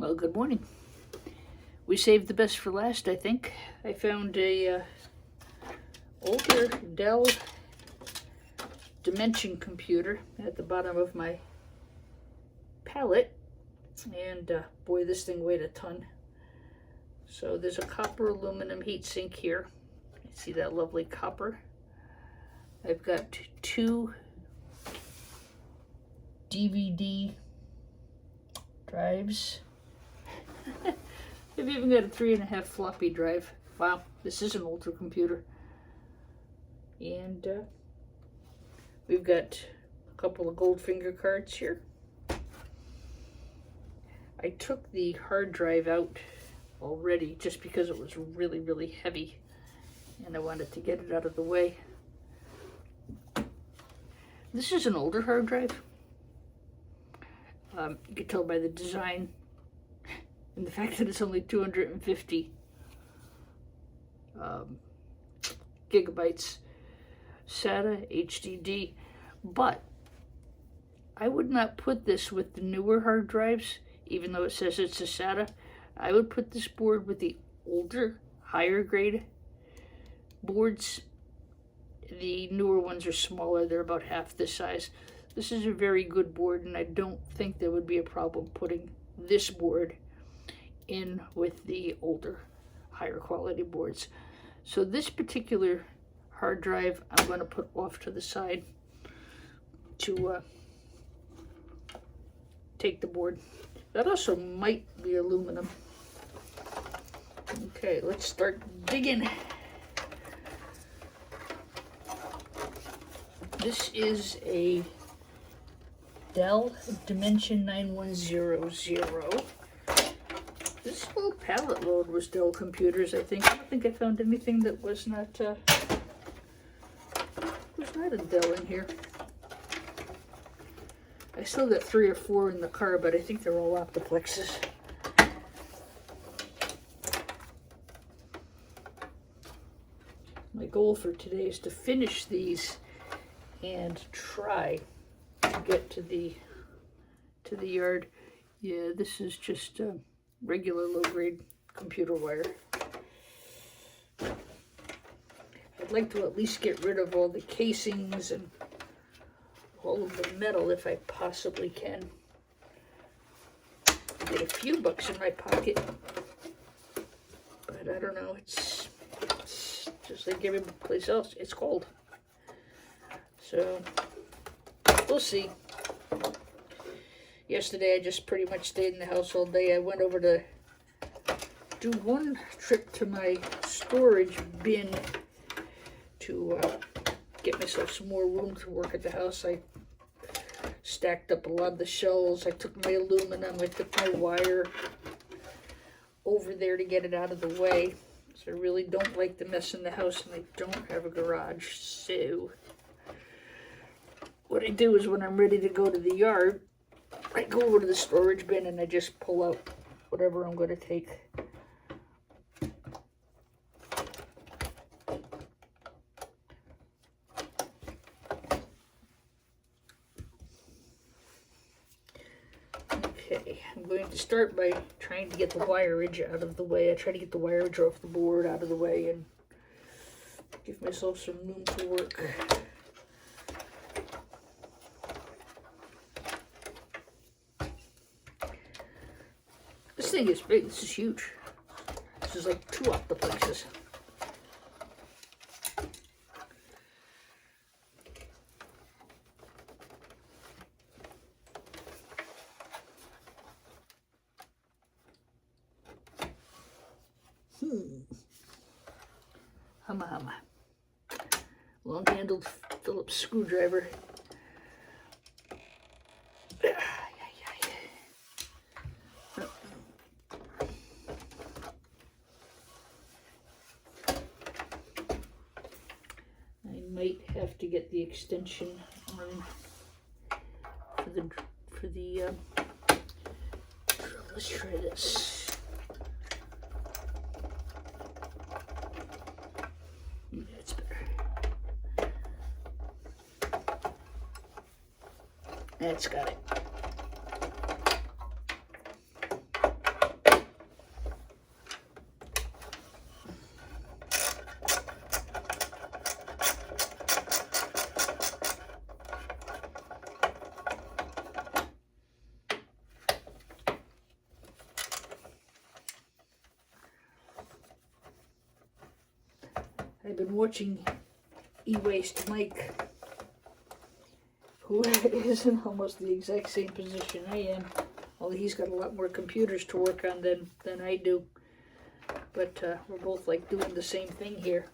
Well, good morning. We saved the best for last, I think. I found a older Dell Dimension computer at the bottom of my pallet, and boy, this thing weighed a ton. So there's a copper aluminum heatsink here. See that lovely copper? I've got two DVD drives. I've even got a 3.5 floppy drive. Wow, this is an older computer. And we've got a couple of Goldfinger cards here. I took the hard drive out already just because it was really, really heavy and I wanted to get it out of the way. This is an older hard drive. You can tell by the design and the fact that it's only 250 gigabytes SATA HDD, but I would not put this with the newer hard drives, even though it says it's a SATA. I would put this board with the older, higher grade boards. The newer ones are smaller, they're about half this size. This is a very good board, and I don't think there would be a problem putting this board in with the older, higher quality boards. So this particular hard drive I'm going to put off to the side to take the board. That also might be aluminum. Okay, let's start digging. This is a Dell Dimension 9100. This whole pallet load was Dell computers, I think. I don't think I found anything that was not a Dell in here. I still got 3 or 4 in the car, but I think they're all Optiplexes. My goal for today is to finish these and try to get to the yard. Yeah, this is just regular low-grade computer wire. I'd like to at least get rid of all the casings and all of the metal if I possibly can. Get a few bucks in my pocket, but I don't know, it's just like every place else, it's cold. So, we'll see. Yesterday I just pretty much stayed in the house all day. I went over to do one trip to my storage bin to get myself some more room to work at the house. I stacked up a lot of the shelves. I took my aluminum, I took my wire over there to get it out of the way. So I really don't like the mess in the house, and I don't have a garage. So what I do is when I'm ready to go to the yard, I go over to the storage bin and I just pull out whatever I'm going to take. Okay, I'm going to start by trying to get the wire edge out of the way. I try to get the wire edge off the board out of the way and give myself some room to work. This thing is big. This is huge. This is like 2 Optiplexes. Humma. Long-handled Phillips screwdriver. Have to get the extension on for the let's try this. That's better. That's got it. I've been watching E-Waste Mike, who is in almost the exact same position I am. Although he's got a lot more computers to work on than I do. But we're both like doing the same thing here.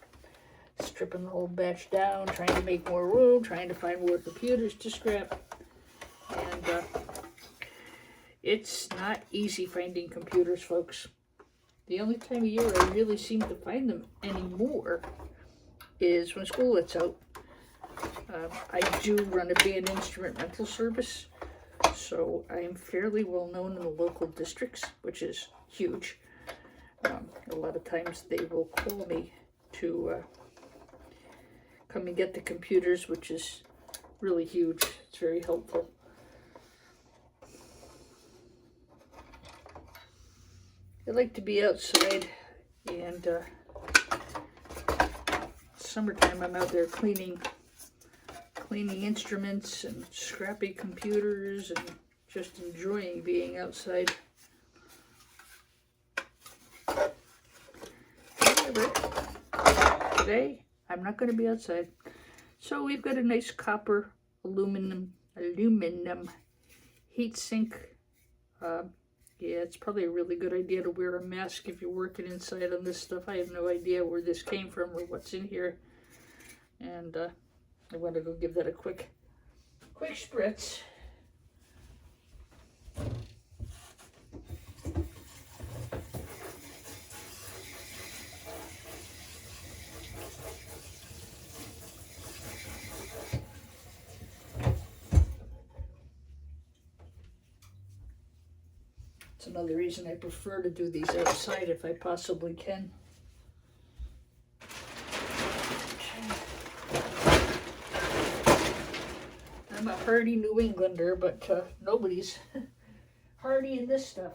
Stripping the whole batch down, trying to make more room, trying to find more computers to scrap. And it's not easy finding computers, folks. The only time of year I really seem to find them anymore is when school lets out. I do run a band instrument rental service, so I am fairly well known in the local districts, which is huge. A lot of times they will call me to come and get the computers, which is really huge. It's very helpful. I like to be outside, and summertime I'm out there cleaning instruments and scrappy computers and just enjoying being outside. However, today I'm not going to be outside. So we've got a nice copper aluminum heat sink. Yeah, it's probably a really good idea to wear a mask if you're working inside on this stuff. I have no idea where this came from or what's in here. And I want to go give that a quick spritz. It's another reason I prefer to do these outside if I possibly can. I'm a hardy New Englander, but nobody's hardy in this stuff.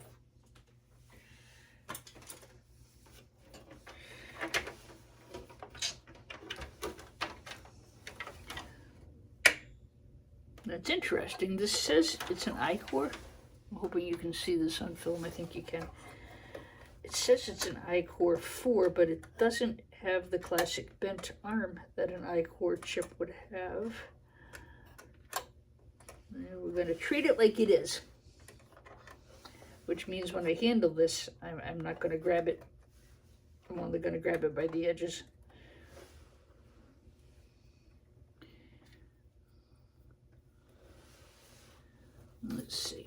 That's interesting. This says it's an I-core. I'm hoping you can see this on film. I think you can. It says it's an I-core 4, but it doesn't have the classic bent arm that an I-core chip would have. And we're going to treat it like it is, which means when I handle this, I'm not going to grab it. I'm only going to grab it by the edges. Let's see.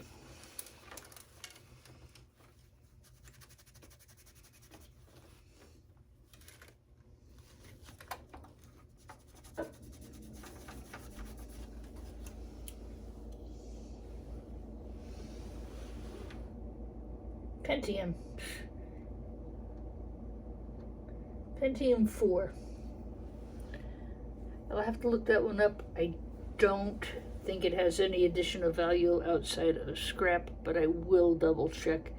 Pentium 4. I'll have to look that one up. I don't think it has any additional value outside of scrap, but I will double check.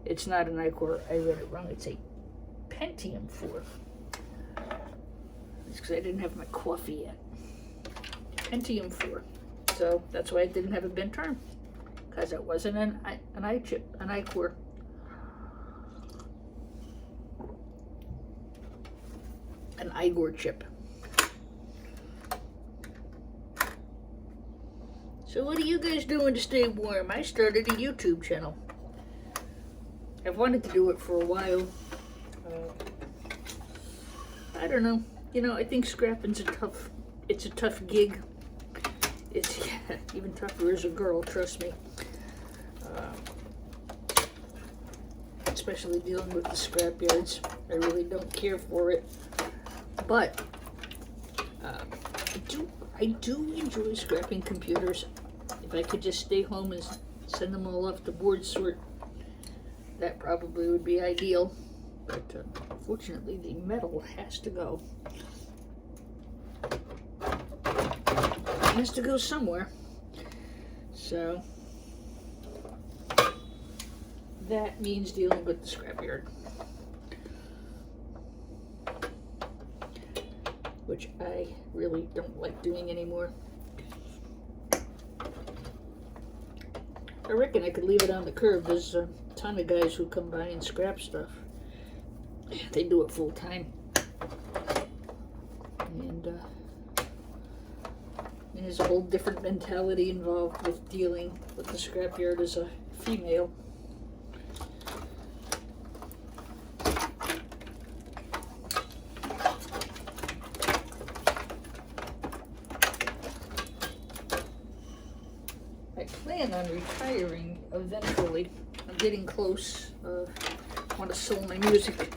It's not an I-core. I read it wrong. It's a Pentium 4. It's because I didn't have my coffee yet. Pentium 4. So that's why I didn't have a bent arm, because it wasn't an I-core. An Igor chip. So what are you guys doing to stay warm? I started a YouTube channel. I've wanted to do it for a while. I don't know. You know, I think scrapping's it's a tough gig. It's even tougher as a girl, trust me. Especially dealing with the scrap yards. I really don't care for it. But I do enjoy scrapping computers. If I could just stay home and send them all off to board sort, that probably would be ideal. But unfortunately, the metal has to go. It has to go somewhere. So that means dealing with the scrapyard, which I really don't like doing anymore. I reckon I could leave it on the curb. There's a ton of guys who come by and scrap stuff. They do it full time. there's a whole different mentality involved with dealing with the scrapyard as a female. I plan on retiring eventually. I'm getting close. I want to sell my music.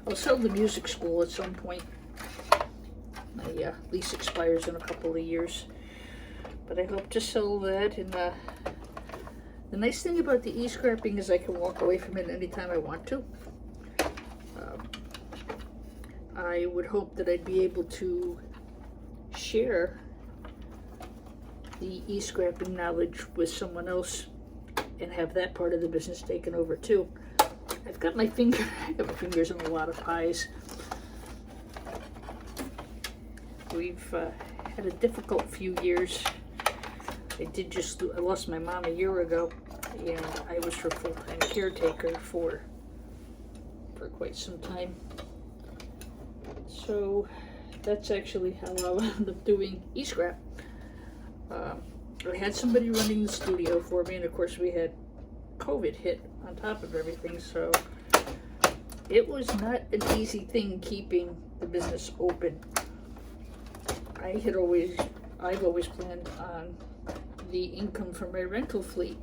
I'll sell the music school at some point. My lease expires in a couple of years. But I hope to sell that. And the nice thing about the e-scrapping is I can walk away from it anytime I want to. I would hope that I'd be able to share the e-scrapping knowledge with someone else and have that part of the business taken over too. I've got my fingers in a lot of pies. We've had a difficult few years. I lost my mom a year ago, and I was her full-time caretaker for quite some time. So that's actually how I wound up doing e-scrap. I had somebody running the studio for me, and of course we had COVID hit on top of everything, so it was not an easy thing keeping the business open. I've always planned on the income from my rental fleet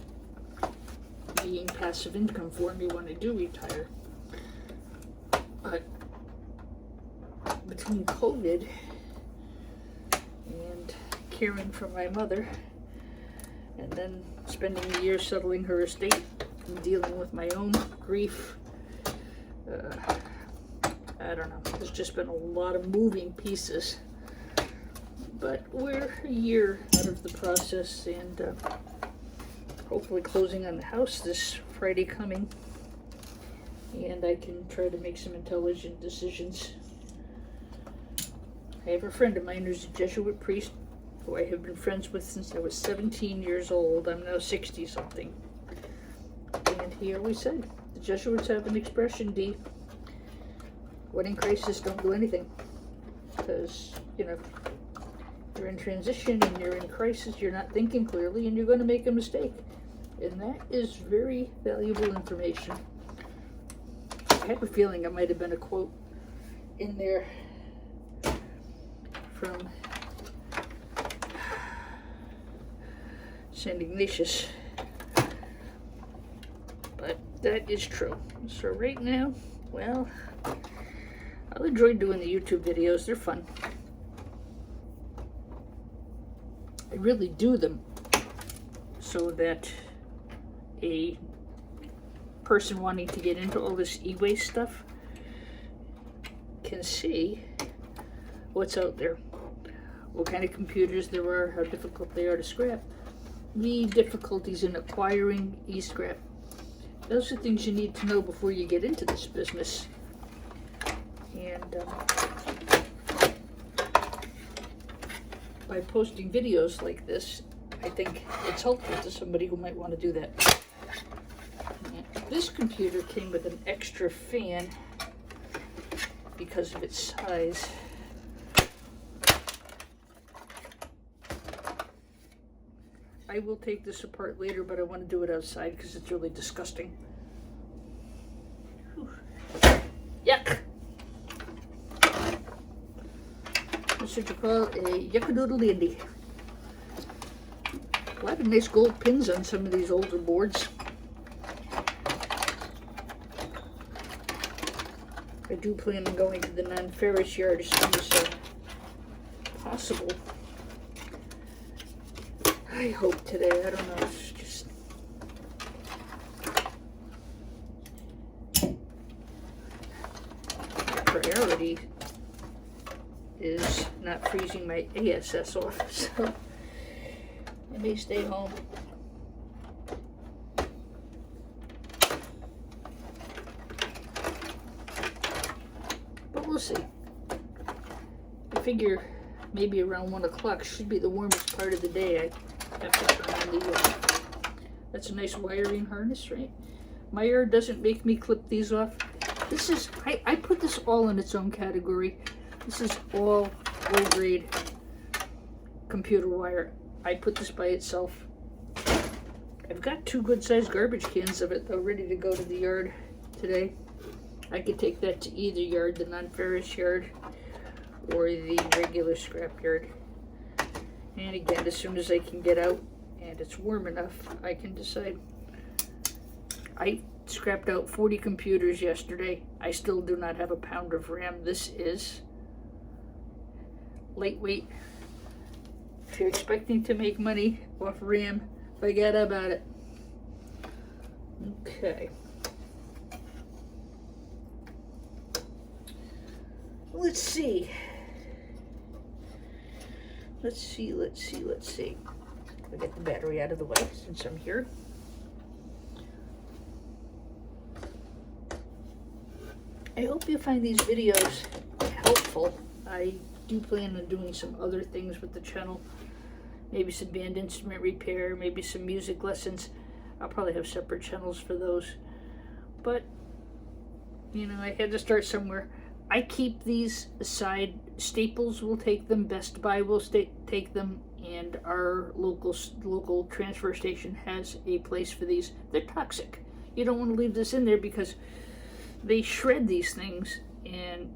being passive income for me when I do retire. But between COVID and caring for my mother, and then spending a year settling her estate and dealing with my own grief, I don't know, there's just been a lot of moving pieces. But we're a year out of the process, and hopefully closing on the house this Friday coming, and I can try to make some intelligent decisions. I have a friend of mine who's a Jesuit priest who I have been friends with since I was 17 years old. I'm now 60-something. And he always said, the Jesuits have an expression, Dee, when in crisis, don't do anything. Because, you're in transition and you're in crisis, you're not thinking clearly, and you're going to make a mistake. And that is very valuable information. I have a feeling it might have been a quote in there from St. Ignatius. But that is true. So right now, well, I'll enjoy doing the YouTube videos. They're fun. I really do them so that a person wanting to get into all this e-waste stuff can see what's out there, what kind of computers there are, how difficult they are to scrap, the difficulties in acquiring e-scrap. Those are things you need to know before you get into this business. And by posting videos like this, I think it's helpful to somebody who might want to do that. This computer came with an extra fan because of its size. I will take this apart later, but I want to do it outside because it's really disgusting. Whew. Yuck! That's what you call a yuckadoodle-dandy. A lot of nice gold pins on some of these older boards. I do plan on going to the non-ferrous yard as soon as possible. I hope today, I don't know, it's just... priority is not freezing my ASS off, so I may stay home. But we'll see. I figure maybe around 1 o'clock should be the warmest part of the day. I have to turn on the, that's a nice wiring harness, right? Meyer doesn't make me clip these off. This is, I put this all in its own category. This is all low grade computer wire. I put this by itself. I've got 2 good sized garbage cans of it though, ready to go to the yard today. I could take that to either yard, the non-ferrous yard or the regular scrap yard. And again, as soon as I can get out and it's warm enough, I can decide. I scrapped out 40 computers yesterday. I still do not have a pound of RAM. This is lightweight. If you're expecting to make money off RAM, forget about it. Okay. Let's see. I'll get the battery out of the way since I'm here. I hope you find these videos helpful. I do plan on doing some other things with the channel. Maybe some band instrument repair, maybe some music lessons. I'll probably have separate channels for those. But, you know, I had to start somewhere. I keep these aside. Staples will take them, Best Buy will take them, and our local transfer station has a place for these. They're toxic. You don't want to leave this in there because they shred these things, and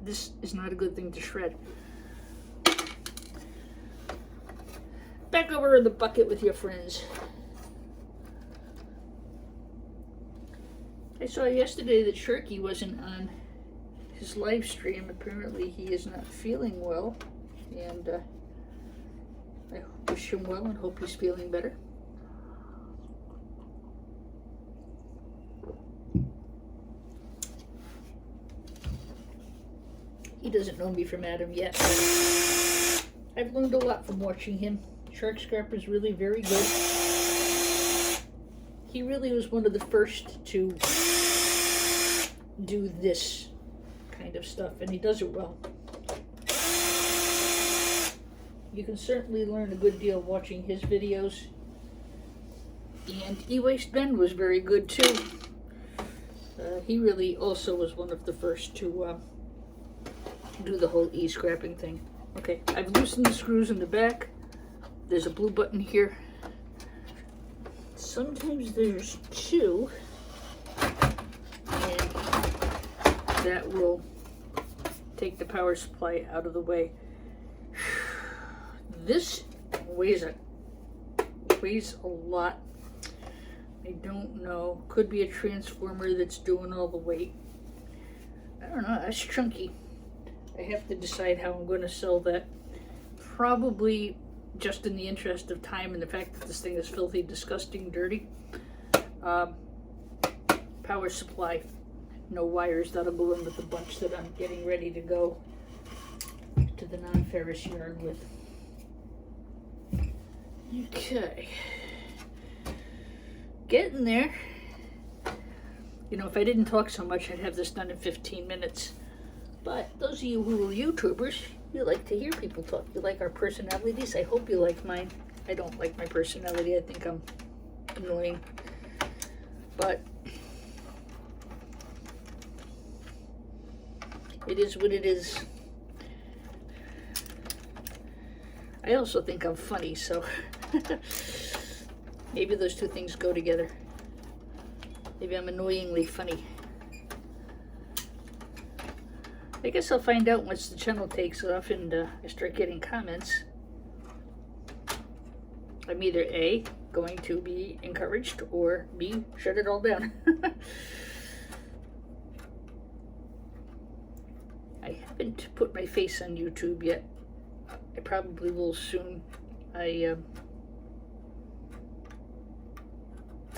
this is not a good thing to shred. Back over in the bucket with your friends. I saw yesterday that Shirky wasn't on his live stream. Apparently he is not feeling well, and I wish him well and hope he's feeling better. He doesn't know me from Adam yet. I've learned a lot from watching him. Shark Scrapper is really very good. He really was one of the first to do this kind of stuff, and he does it well. You can certainly learn a good deal watching his videos. And E-Waste Ben was very good too. He really also was one of the first to do the whole e-scrapping thing. Okay, I've loosened the screws in the back. There's a blue button here. Sometimes there's 2, and that will take the power supply out of the way. This weighs a lot. I don't know. Could be a transformer that's doing all the weight. I don't know. That's chunky. I have to decide how I'm going to sell that. Probably just in the interest of time and the fact that this thing is filthy, disgusting, dirty. Power supply. No wires. That'll go in with the bunch that I'm getting ready to go to the non-ferrous yard with. Okay. Getting there. You know, if I didn't talk so much, I'd have this done in 15 minutes. But those of you who are YouTubers, you like to hear people talk. You like our personalities. I hope you like mine. I don't like my personality. I think I'm annoying. But it is what it is. I also think I'm funny, so maybe those two things go together. Maybe I'm annoyingly funny. I guess I'll find out once the channel takes off and I start getting comments. I'm either A, going to be encouraged, or B, shut it all down. I haven't put my face on YouTube yet. I probably will soon. I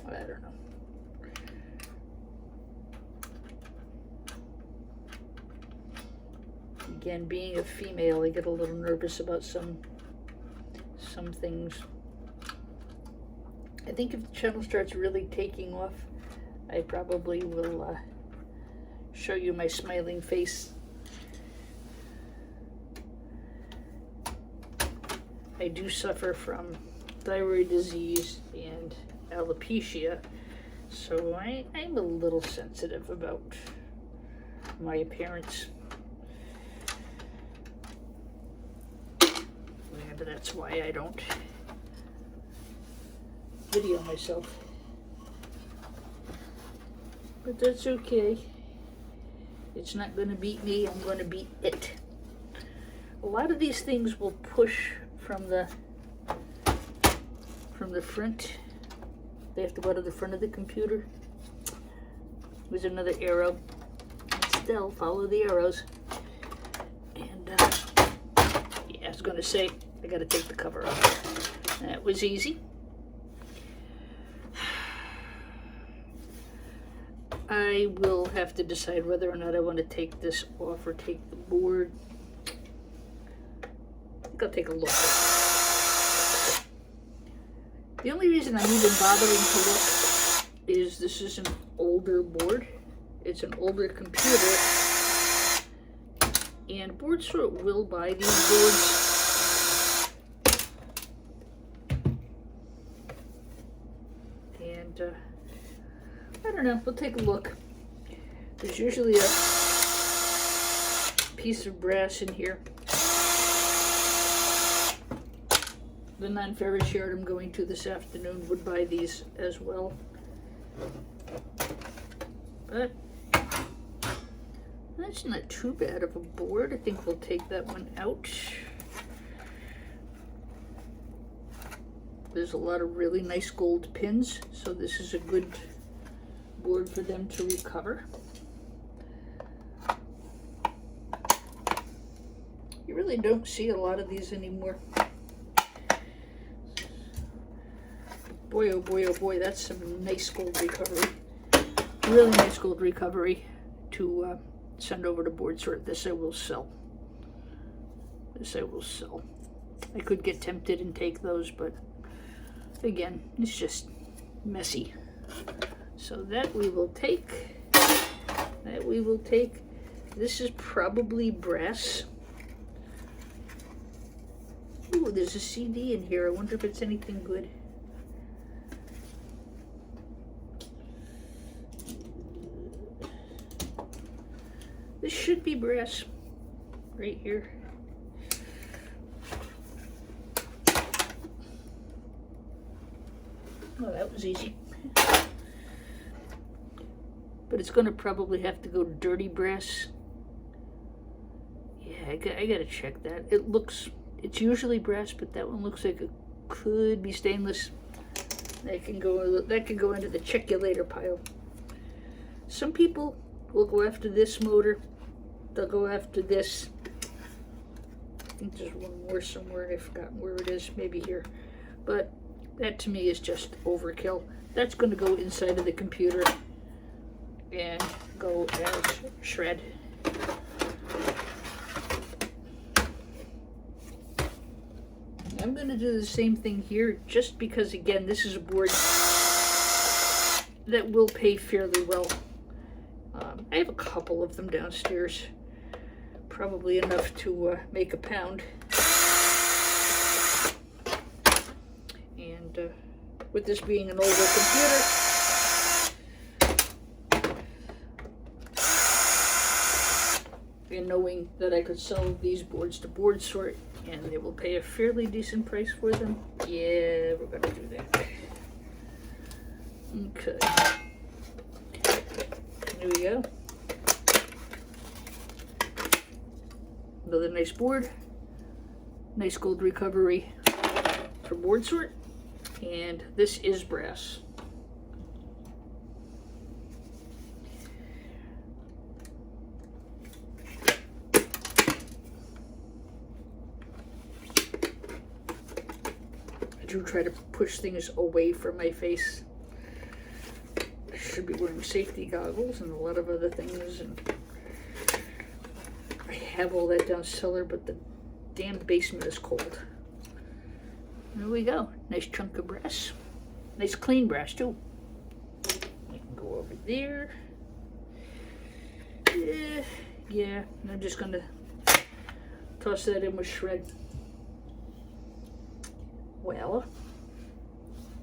don't know. Again, being a female, I get a little nervous about some things. I think if the channel starts really taking off, I probably will show you my smiling face. I do suffer from thyroid disease and alopecia, so I'm a little sensitive about my appearance. but that's why I don't video myself. But that's okay. It's not going to beat me, I'm going to beat it. A lot of these things will push from the front. They have to go to the front of the computer. There's another arrow. Still follow the arrows. And yeah, I was going to say, I got to take the cover off. That was easy. I will have to decide whether or not I want to take this off or take the board. I think I'll take a look. The only reason I'm even bothering to look is this is an older board. It's an older computer. And Board Sort will buy these boards. And I don't know, we'll take a look. There's usually a piece of brass in here. The non-ferrous yard I'm going to this afternoon would buy these as well. But that's not too bad of a board. I think we'll take that one out. There's a lot of really nice gold pins, so this is a good board for them to recover. You really don't see a lot of these anymore. Boy, oh boy, oh boy, that's some nice gold recovery. Really nice gold recovery to send over to Board Sort. This I will sell. This I will sell. I could get tempted and take those, but again, it's just messy. So that we will take. That we will take. This is probably brass. Ooh, there's a CD in here. I wonder if it's anything good. This should be brass, right here. Oh, that was easy. But it's going to probably have to go dirty brass. Yeah, I gotta check that. It's usually brass, but that one looks like it could be stainless. That can go into the check you later pile. Some people will go after this motor. They'll go after this. I think there's one more somewhere. I've forgotten where it is. Maybe here. But that to me is just overkill. That's going to go inside of the computer and go as shred. I'm going to do the same thing here just because, again, this is a board that will pay fairly well. I have a couple of them downstairs. Probably enough to make a pound. And with this being an older computer, and knowing that I could sell these boards to Board Sort and they will pay a fairly decent price for them, yeah, we're going to do that. Okay. There we go. Another nice board. Nice gold recovery for Board Sort. And this is brass. I do try to push things away from my face. I should be wearing safety goggles and a lot of other things, and I have all that down cellar, but the damn basement is cold. There we go. Nice chunk of brass. Nice clean brass too. I can go over there. Yeah, I'm just gonna toss that in with shred. Well,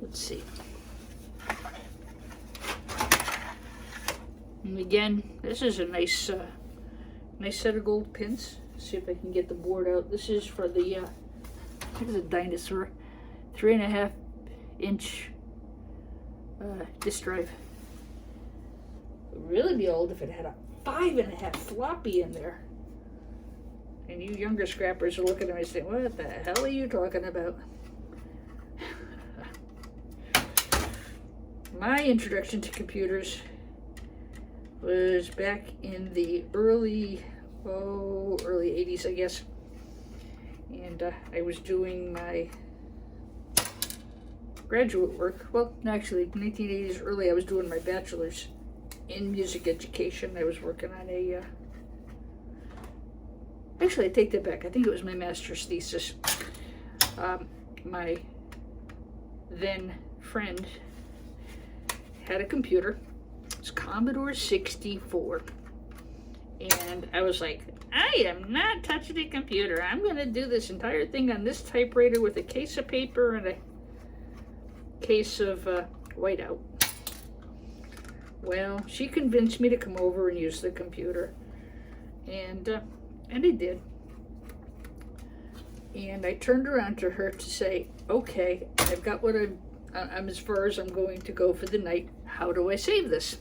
let's see. And again, this is a nice nice set of gold pins. See if I can get the board out. This is for the Here's a dinosaur. 3.5-inch disk drive. It would really be old if it had a 5.5 floppy in there. And you younger scrappers are looking at me saying, what the hell are you talking about? My introduction to computers was back in the early 80s, I guess. And I was doing my graduate work. Well, actually, 1980s early, I was doing my bachelor's in music education. I was working on a, actually, I take that back. I think it was my master's thesis. My then friend had a computer. It was Commodore 64. And I was like, I am not touching a computer. I'm going to do this entire thing on this typewriter with a case of paper and a case of whiteout. Well, she convinced me to come over and use the computer. And I did. And I turned around to her to say, okay, I've got what I'm as far as I'm going to go for the night. How do I save this?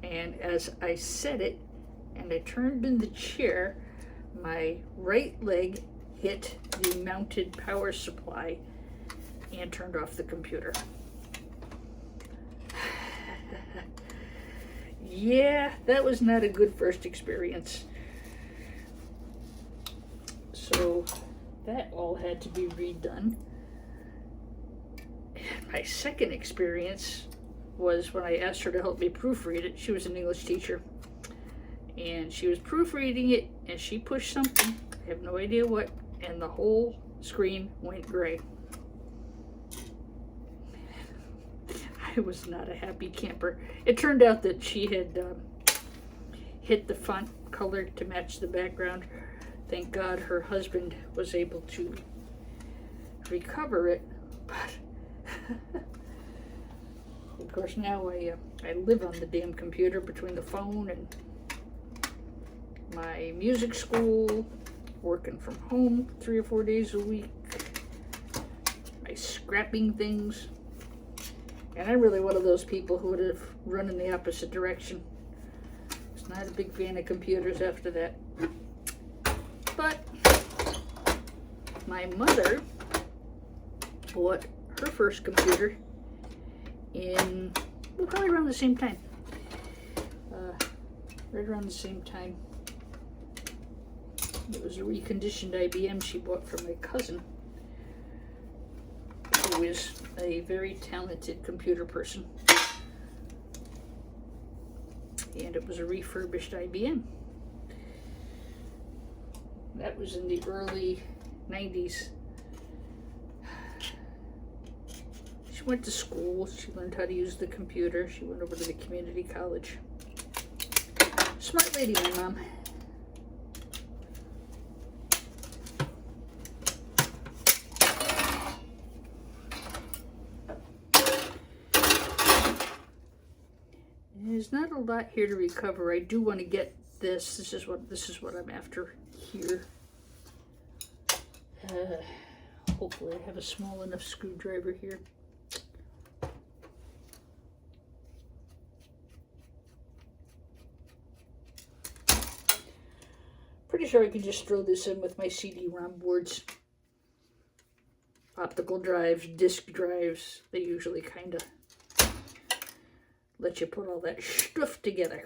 And as I said it, and I turned in the chair, my right leg hit the mounted power supply and turned off the computer. Yeah, that was not a good first experience. So that all had to be redone. My second experience was when I asked her to help me proofread it. She was an English teacher. And she was proofreading it, and she pushed something, I have no idea what, and the whole screen went gray. I was not a happy camper. It turned out that she had hit the font color to match the background. Thank God her husband was able to recover it, but of course now I live on the damn computer between the phone and my music school, working from home 3 or 4 days a week, my scrapping things. And I'm really one of those people who would have run in the opposite direction. I was not a big fan of computers after that. But my mother bought her first computer in, well, probably around the same time. Right around the same time. It was a reconditioned IBM she bought from my cousin, who is a very talented computer person. And it was a refurbished IBM. That was in the early 90s. She went to school, she learned how to use the computer, she went over to the community college. Smart lady, my mom. There's not a lot here to recover. I do want to get this. This is what I'm after here. Hopefully I have a small enough screwdriver here. Pretty sure I can just throw this in with my CD-ROM boards. Optical drives, disk drives, they usually kind of let you put all that stuff together.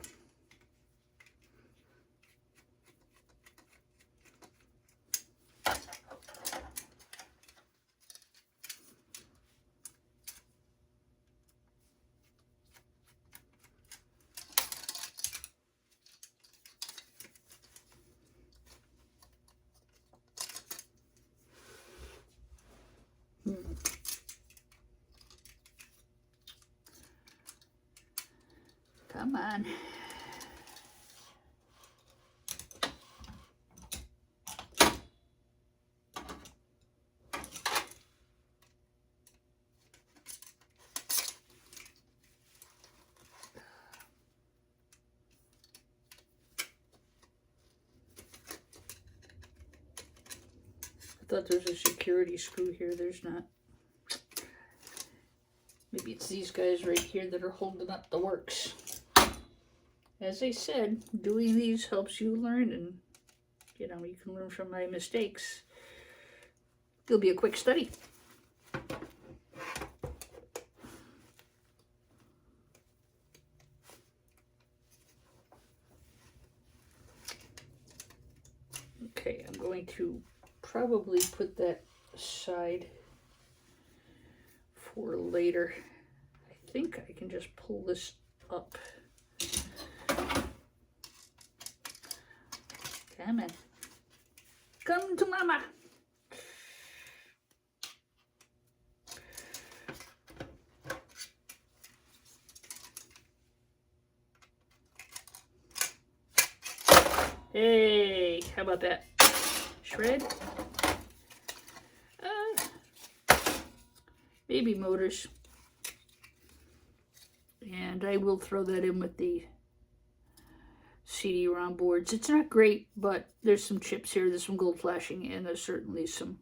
Come on. thought there was a security screw here. There's not. Maybe it's these guys right here that are holding up the works. As I said, doing these helps you learn, and you know, you can learn from my mistakes. It'll be a quick study. Okay, I'm going to probably put that aside for later. I think I can just pull this up. Come on. Come to mama. Hey, how about that? Shred. Baby motors. And I will throw that in with the CD-ROM boards. It's not great, but there's some chips here. There's some gold flashing, and there's certainly some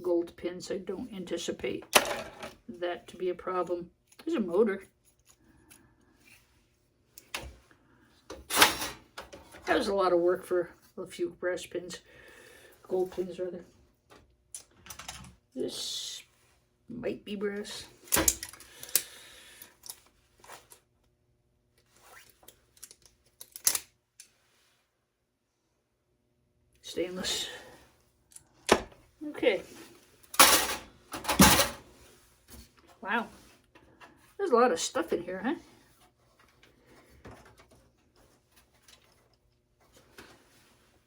gold pins. I don't anticipate that to be a problem. There's a motor. That was a lot of work for a few brass pins. Gold pins, rather. This might be brass. Stainless. Okay. Wow. There's a lot of stuff in here, huh?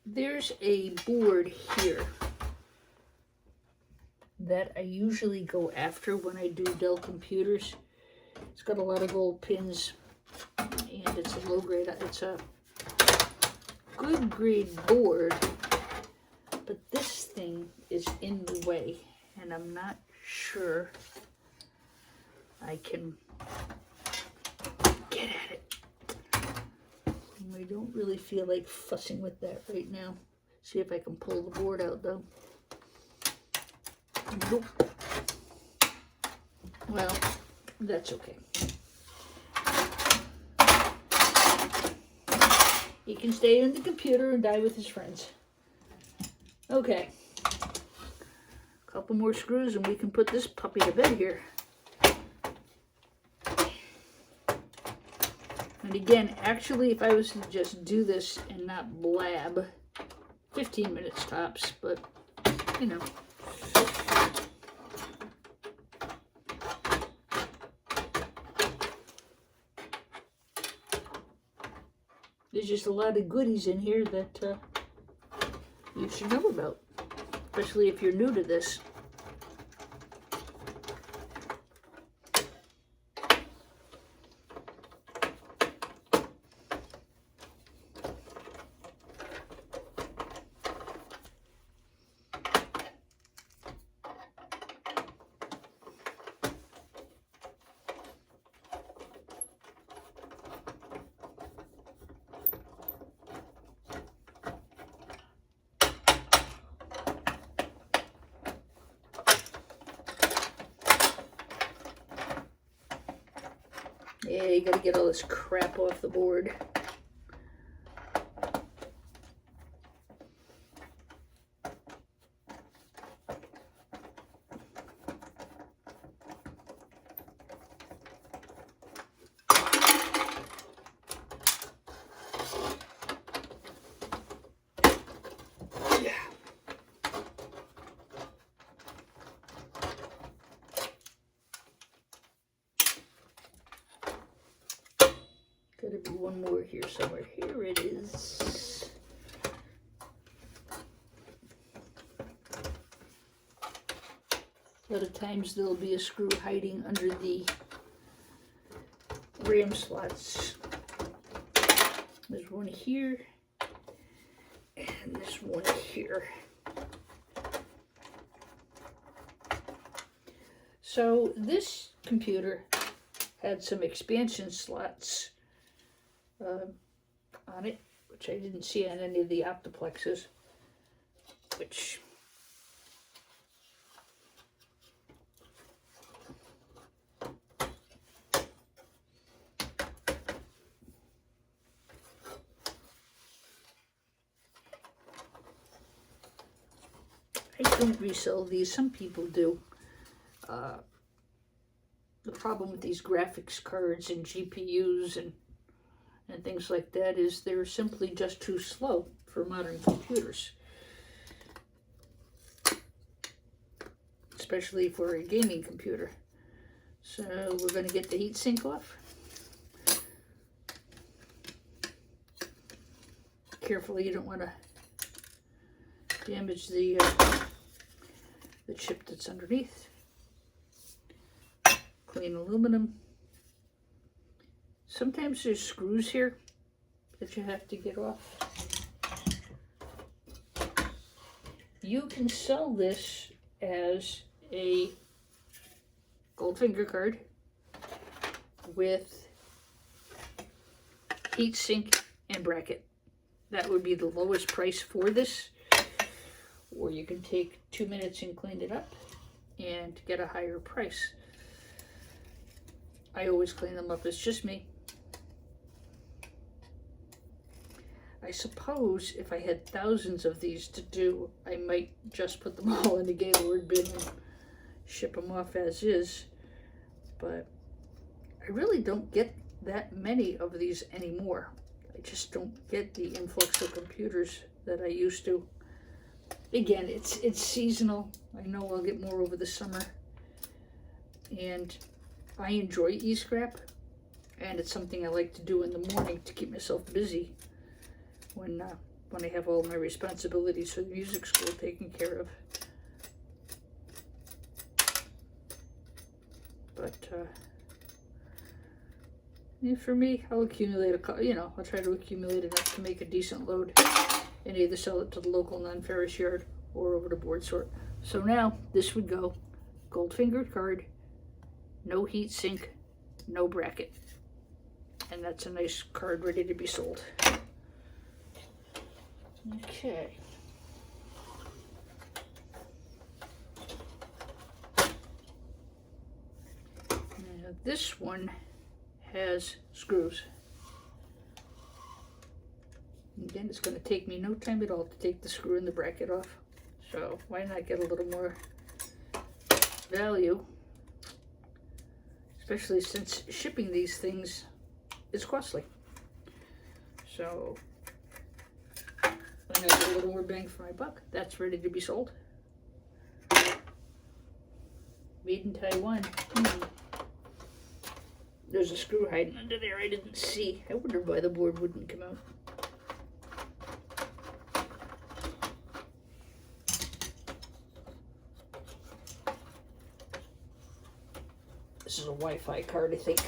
There's a board here that I usually go after when I do Dell computers. It's got a lot of gold pins, and it's a low grade. It's a good grade board, but this thing is in the way, and I'm not sure I can get at it. I don't really feel like fussing with that right now. See if I can pull the board out though. Nope. Well, that's okay. He can stay in the computer and die with his friends. Okay. A couple more screws and we can put this puppy to bed here. And again, actually, if I was to just do this and not blab, 15 minutes tops, but, you know. There's just a lot of goodies in here that you should know about, especially if you're new to this. Yeah, you gotta get all this crap off the board. Gotta be one more here somewhere. Here it is. A lot of times there'll be a screw hiding under the RAM slots. There's one here, and this one here. So this computer had some expansion slots on it, which I didn't see on any of the Optiplexes, which I don't resell these. Some people do. The problem with these graphics cards and GPUs and things like that is they're simply just too slow for modern computers. Especially for a gaming computer. So we're going to get the heatsink off. Carefully, you don't want to damage the chip that's underneath. Clean aluminum. Sometimes there's screws here that you have to get off. You can sell this as a Goldfinger card with heatsink and bracket. That would be the lowest price for this. Or you can take 2 minutes and clean it up and get a higher price. I always clean them up. It's just me. I suppose if I had thousands of these to do, I might just put them all in the Gaylord bin and ship them off as is. But I really don't get that many of these anymore. I just don't get the influx of computers that I used to. Again, it's seasonal. I know I'll get more over the summer. And I enjoy e-scrap, and it's something I like to do in the morning to keep myself busy when I have all my responsibilities for the music school taken care of. But yeah, for me, I'll accumulate I'll try to accumulate enough to make a decent load, and either sell it to the local non-ferrous yard or over to board sort. So now this would go Goldfinger card. No heat sink, no bracket. And that's a nice card ready to be sold. Okay. Now this one has screws. Again, it's going to take me no time at all to take the screw and the bracket off. So why not get a little more value? Especially since shipping these things is costly. So when I get a little more bang for my buck, that's ready to be sold. Made in Taiwan. There's a screw hiding under there I didn't see. I wonder why the board wouldn't come out. This is a Wi-Fi card, I think.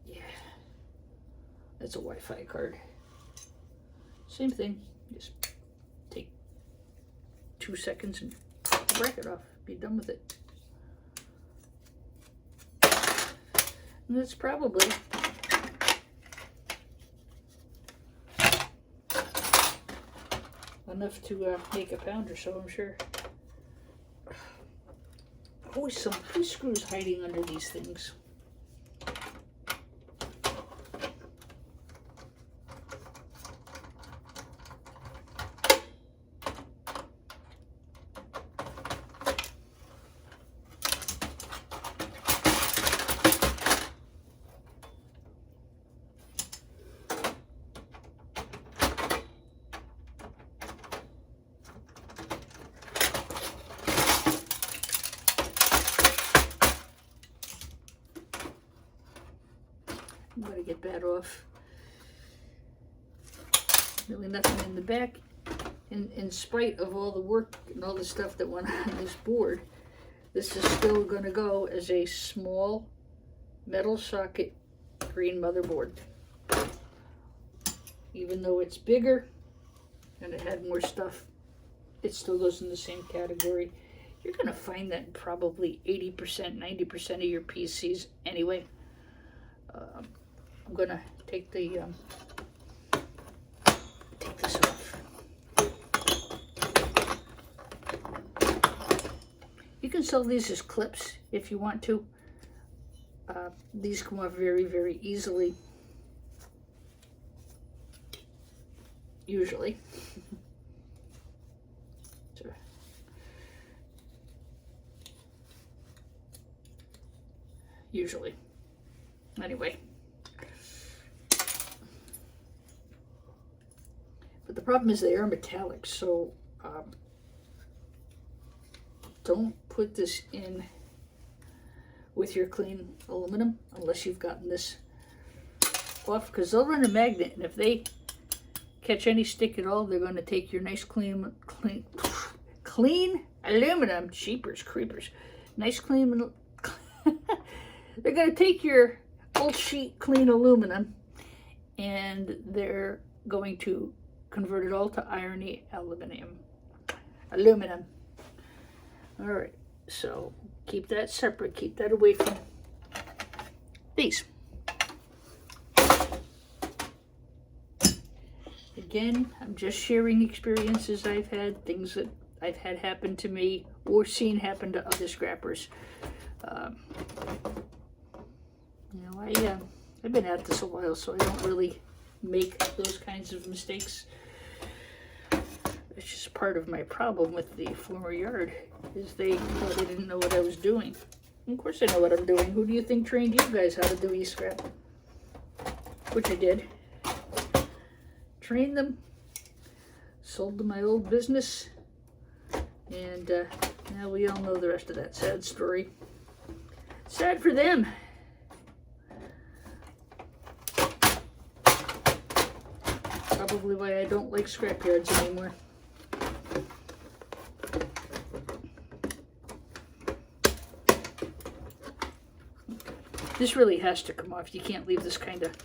Yeah, that's a Wi-Fi card. Same thing. Just take 2 seconds and pop the bracket off. Be done with it. And that's probably enough to make a pound or so, I'm sure. Always some screws hiding under these things. I'm going to get that off. Really nothing in the back. In spite of all the work and all the stuff that went on this board, this is still going to go as a small metal socket green motherboard. Even though it's bigger and it had more stuff, it still goes in the same category. You're going to find that in probably 80%, 90% of your PCs anyway. I'm gonna take this off. You can sell these as clips if you want to. These come off very, very easily. Usually. usually. Anyway. But the problem is they are metallic, so don't put this in with your clean aluminum unless you've gotten this off, because they'll run a magnet, and if they catch any stick at all, they're going to take your nice clean aluminum. Jeepers creepers. Nice clean. They're going to take your old sheet clean aluminum, and they're going to convert it all to irony aluminum. All right, so keep that separate. Keep that away from these. Again, I'm just sharing experiences I've had, things that I've had happen to me or seen happen to other scrappers. I've been at this a while, so I don't really make those kinds of mistakes. It's just part of my problem with the former yard, is they thought they didn't know what I was doing. And of course I know what I'm doing. Who do you think trained you guys how to do e-scrap? Which I did. Trained them, sold them my old business, and now we all know the rest of that sad story. Sad for them. Probably why I don't like scrap yards anymore. This really has to come off. You can't leave this kind of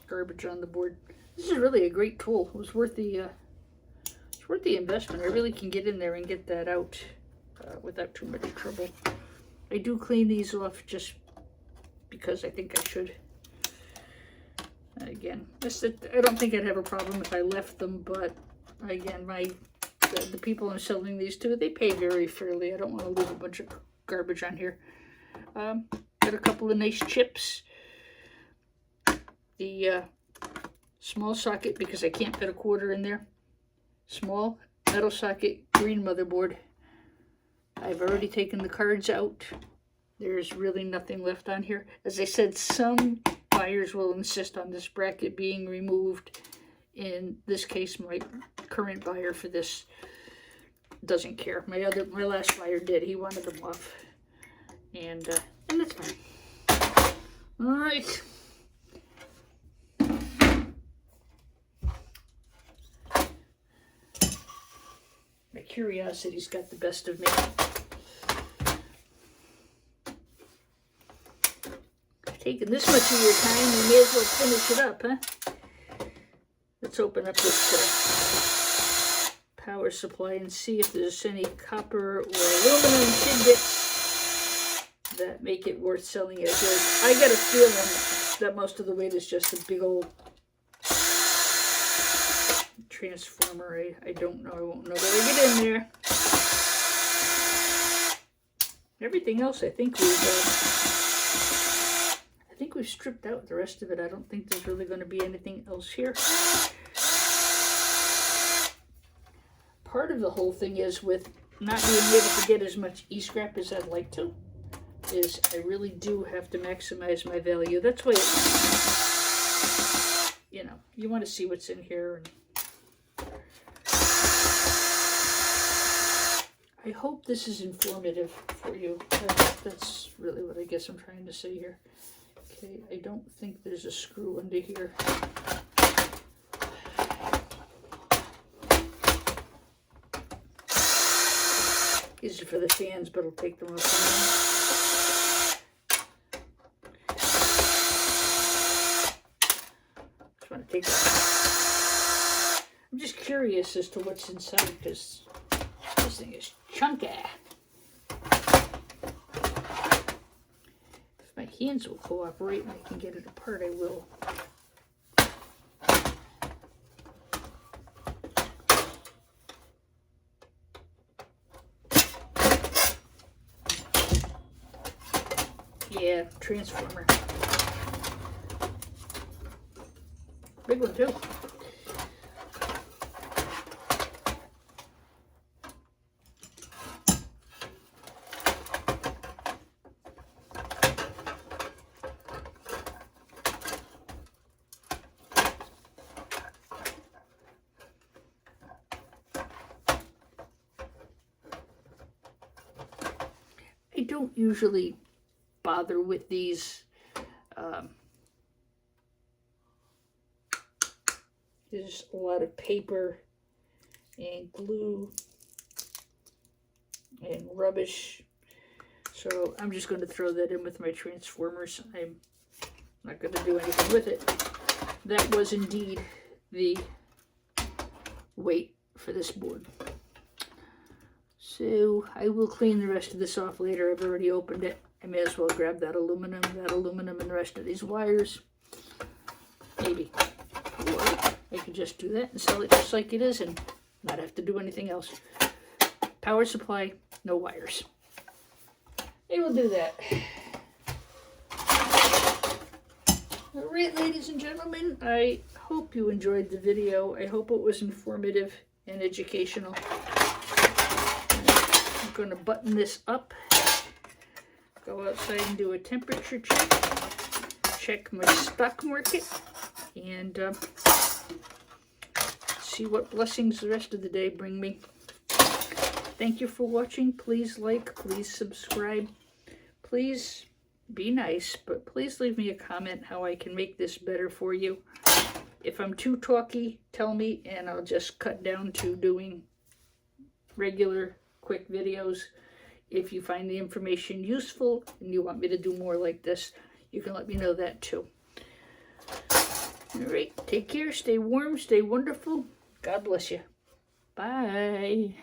garbage on the board. This is really a great tool. It was worth the investment. I really can get in there and get that out without too much trouble. I do clean these off just because I think I should. Again, I don't think I'd have a problem if I left them, but again, the people I'm selling these to, they pay very fairly. I don't want to leave a bunch of garbage on here. Got a couple of nice chips. The small socket, because I can't fit a quarter in there. Small metal socket, green motherboard. I've already taken the cards out. There's really nothing left on here. As I said, some buyers will insist on this bracket being removed. In this case, my current buyer for this doesn't care. My last buyer did. He wanted them off, and that's fine. All right. My curiosity's got the best of me. Taking this much of your time, you may as well finish it up, huh? Let's open up this power supply and see if there's any copper or aluminum tidbits that make it worth selling it. I got a feeling that most of the weight is just a big old transformer. I don't know. I won't know. But I get in there. Everything else, I think we've stripped out the rest of it. I don't think there's really going to be anything else here. Part of the whole thing is with not being able to get as much e-scrap as I'd like to, is I really do have to maximize my value. That's why, you want to see what's in here. And I hope this is informative for you. That's really what I guess I'm trying to say here. Okay, I don't think there's a screw under here. These are for the fans, but I'll take them off. Just want to take them. I'm just curious as to what's inside, because this thing is chunky. If my hands will cooperate and I can get it apart, I will. Yeah, transformer. Big one too. don't usually bother with these. There's a lot of paper and glue and rubbish. So I'm just going to throw that in with my transformers. I'm not going to do anything with it. That was indeed the weight for this board. So I will clean the rest of this off later. I've already opened it. I may as well grab that aluminum, and the rest of these wires. Maybe. Or I could just do that and sell it just like it is and not have to do anything else. Power supply, no wires. I will do that. Alright, ladies and gentlemen, I hope you enjoyed the video. I hope it was informative and educational. I'm going to button this up, go outside and do a temperature check my stock market, and see what blessings the rest of the day bring me. Thank you for watching. Please like, please subscribe. Please be nice, but please leave me a comment how I can make this better for you. If I'm too talky, tell me, and I'll just cut down to doing regular, quick videos. If you find the information useful and you want me to do more like this, you can let me know that too. Alright, take care, stay warm, stay wonderful. God bless you. Bye.